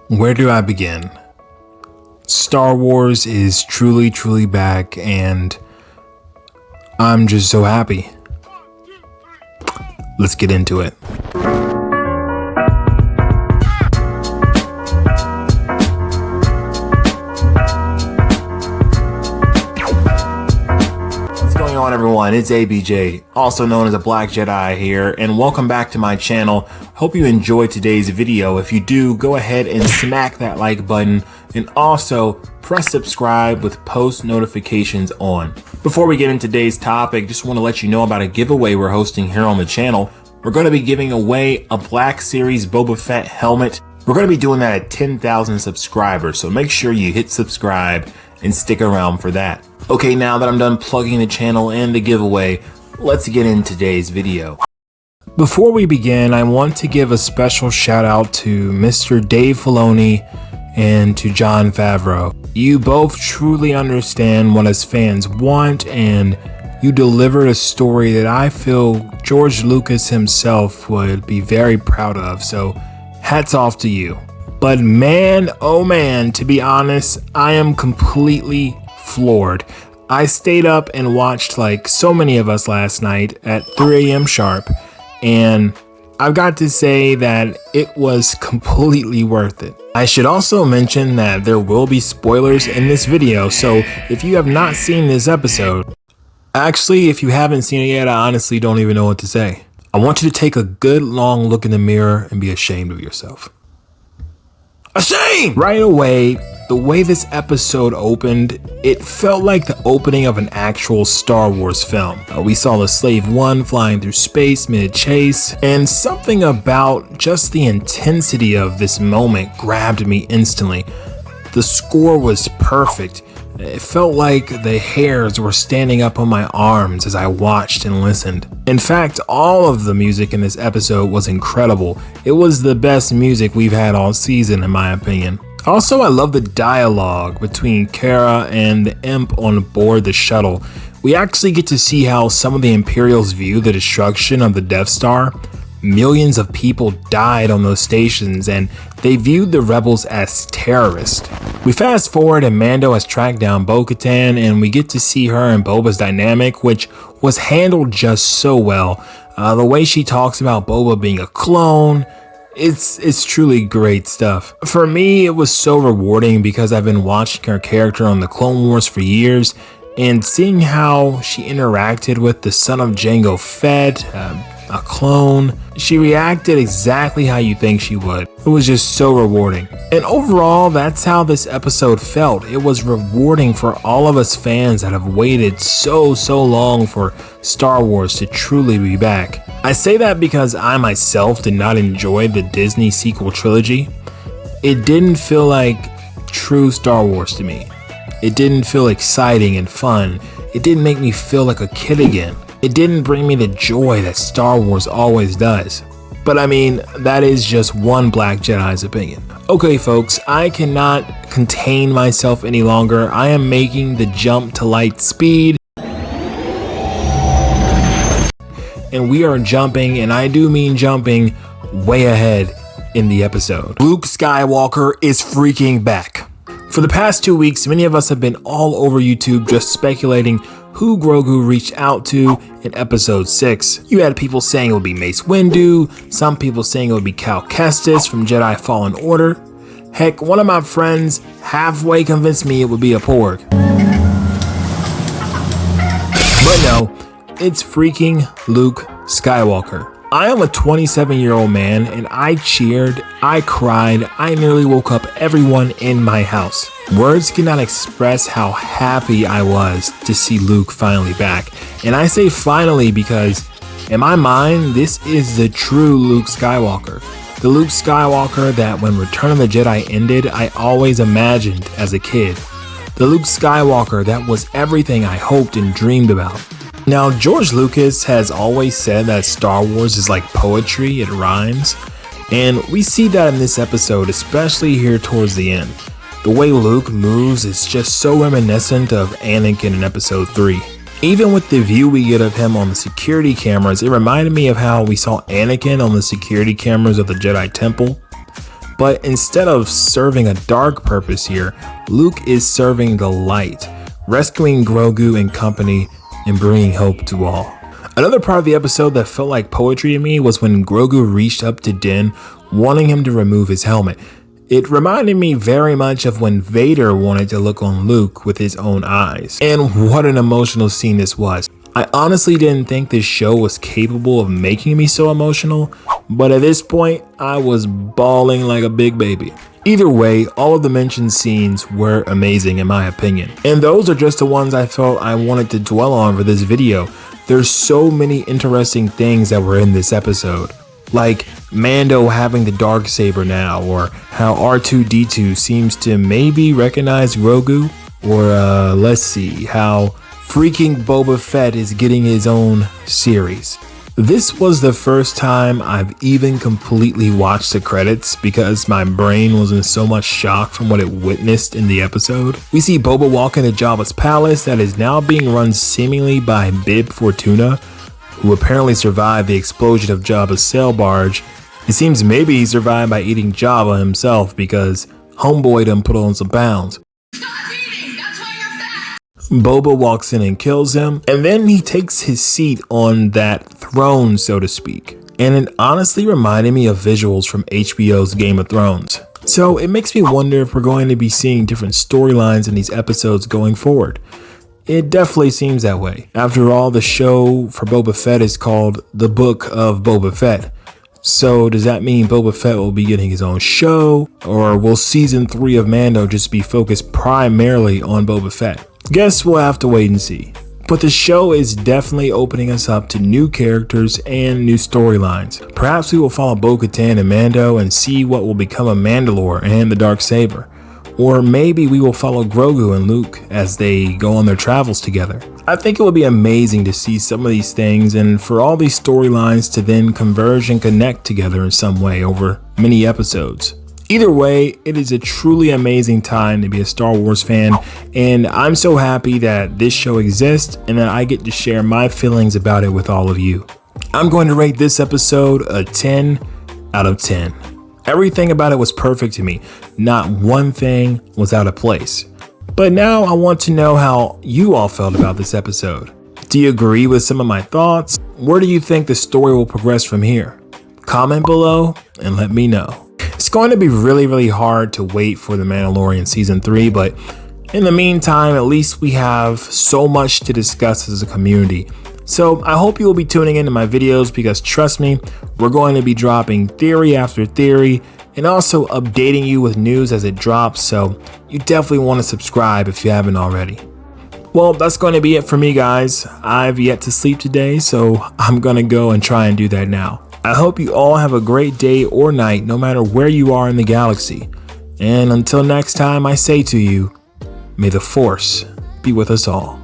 Where do I begin? Star Wars is truly back, and I'm just so happy. Let's get into it. What's going on, everyone? It's ABJ, also known as a Black Jedi here, and welcome back to my channel. Hope you enjoyed today's video. If you do, go ahead and smack that like button and also press subscribe with post notifications on. Before we get into today's topic, just want to let you know about a giveaway we're hosting here on the channel. We're going to be giving away a Black Series Boba Fett helmet. We're going to be doing that at 10,000 subscribers, so make sure you hit subscribe and stick around for that. Okay, now that I'm done plugging the channel and the giveaway, let's get into today's video. Before we begin, I want to give a special shout out to Mr. Dave Filoni and to Jon Favreau. You both truly understand what us fans want, and you delivered a story that I feel George Lucas himself would be very proud of, so hats off to you. But man, oh man, to be honest, I am completely floored. I stayed up and watched like so many of us last night at 3 a.m. sharp, and I've got to say that it was completely worth it. I should also mention that there will be spoilers in this video, so if you have not seen this episode, actually, if you haven't seen it yet, I honestly don't even know what to say. I want you to take a good long look in the mirror and be ashamed of yourself. Ashamed! Right away, the way this episode opened, it felt like the opening of an actual Star Wars film. We saw the Slave One flying through space mid-chase, and something about just the intensity of this moment grabbed me instantly. The score was perfect. It felt like the hairs were standing up on my arms as I watched and listened. In fact, all of the music in this episode was incredible. It was the best music we've had all season, in my opinion. Also, I love the dialogue between Cara and the Imp on board the shuttle. We actually get to see how some of the Imperials view the destruction of the Death Star. Millions of people died on those stations, and they viewed the rebels as terrorists. We fast forward and Mando has tracked down Bo-Katan, and we get to see her and Boba's dynamic, which was handled just so well. The way she talks about Boba being a clone, it's truly great stuff. For me, it was so rewarding because I've been watching her character on the Clone Wars for years, and seeing how she interacted with the son of Jango Fett, a clone. She reacted exactly how you think she would. It was just so rewarding. And overall, that's how this episode felt. It was rewarding for all of us fans that have waited so long for Star Wars to truly be back. I say that because I myself did not enjoy the Disney sequel trilogy. It didn't feel like true Star Wars to me. It didn't feel exciting and fun. It didn't make me feel like a kid again. It didn't bring me the joy that Star Wars always does. But I mean, that is just one Black Jedi's opinion. Okay folks, I cannot contain myself any longer. I am making the jump to light speed. And we are jumping, and I do mean jumping, way ahead in the episode. Luke Skywalker is freaking back. For the past 2 weeks, many of us have been all over YouTube just speculating who Grogu reached out to in episode 6. You had people saying it would be Mace Windu, some people saying it would be Cal Kestis from Jedi Fallen Order. Heck, one of my friends halfway convinced me it would be a Porg. But no, it's freaking Luke Skywalker. I am a 27-year-old man, and I cheered, I cried, I nearly woke up everyone in my house. Words cannot express how happy I was to see Luke finally back. And I say finally because, in my mind, this is the true Luke Skywalker. The Luke Skywalker that when Return of the Jedi ended, I always imagined as a kid. The Luke Skywalker that was everything I hoped and dreamed about. Now, George Lucas has always said that Star Wars is like poetry, it rhymes, and we see that in this episode, especially here towards the end. The way Luke moves is just so reminiscent of Anakin in episode 3. Even with the view we get of him on the security cameras, it reminded me of how we saw Anakin on the security cameras of the Jedi Temple. But instead of serving a dark purpose here, Luke is serving the light, rescuing Grogu and company and bringing hope to all. Another part of the episode that felt like poetry to me was when Grogu reached up to Din, wanting him to remove his helmet. It reminded me very much of when Vader wanted to look on Luke with his own eyes. And what an emotional scene this was. I honestly didn't think this show was capable of making me so emotional, but at this point, I was bawling like a big baby. Either way, all of the mentioned scenes were amazing in my opinion. And those are just the ones I felt I wanted to dwell on for this video. There's so many interesting things that were in this episode. Like Mando having the Darksaber now, or how R2-D2 seems to maybe recognize Grogu, or let's see, how freaking Boba Fett is getting his own series. This was the first time I've even completely watched the credits because my brain was in so much shock from what it witnessed in the episode. We see Boba walk into Jabba's palace that is now being run seemingly by Bib Fortuna, who apparently survived the explosion of Jabba's sail barge. It seems maybe he survived by eating Jabba himself because homeboy done put on some pounds. Boba walks in and kills him, and then he takes his seat on that throne, so to speak. And it honestly reminded me of visuals from HBO's Game of Thrones. So it makes me wonder if we're going to be seeing different storylines in these episodes going forward. It definitely seems that way. After all, the show for Boba Fett is called The Book of Boba Fett. So does that mean Boba Fett will be getting his own show? Or will season 3 of Mando just be focused primarily on Boba Fett? Guess we'll have to wait and see. But the show is definitely opening us up to new characters and new storylines. Perhaps we will follow Bo-Katan and Mando and see what will become of Mandalore and the Darksaber. Or maybe we will follow Grogu and Luke as they go on their travels together. I think it would be amazing to see some of these things and for all these storylines to then converge and connect together in some way over many episodes. Either way, it is a truly amazing time to be a Star Wars fan, and I'm so happy that this show exists and that I get to share my feelings about it with all of you. I'm going to rate this episode a 10 out of 10. Everything about it was perfect to me. Not one thing was out of place. But now I want to know how you all felt about this episode. Do you agree with some of my thoughts? Where do you think the story will progress from here? Comment below and let me know. It's going to be really hard to wait for The Mandalorian Season 3, but in the meantime, at least we have so much to discuss as a community. So I hope you will be tuning into my videos because trust me, we're going to be dropping theory after theory and also updating you with news as it drops, so you definitely want to subscribe if you haven't already. Well, that's going to be it for me, guys. I've yet to sleep today, so I'm going to go and try and do that now. I hope you all have a great day or night, no matter where you are in the galaxy. And until next time, I say to you, may the Force be with us all.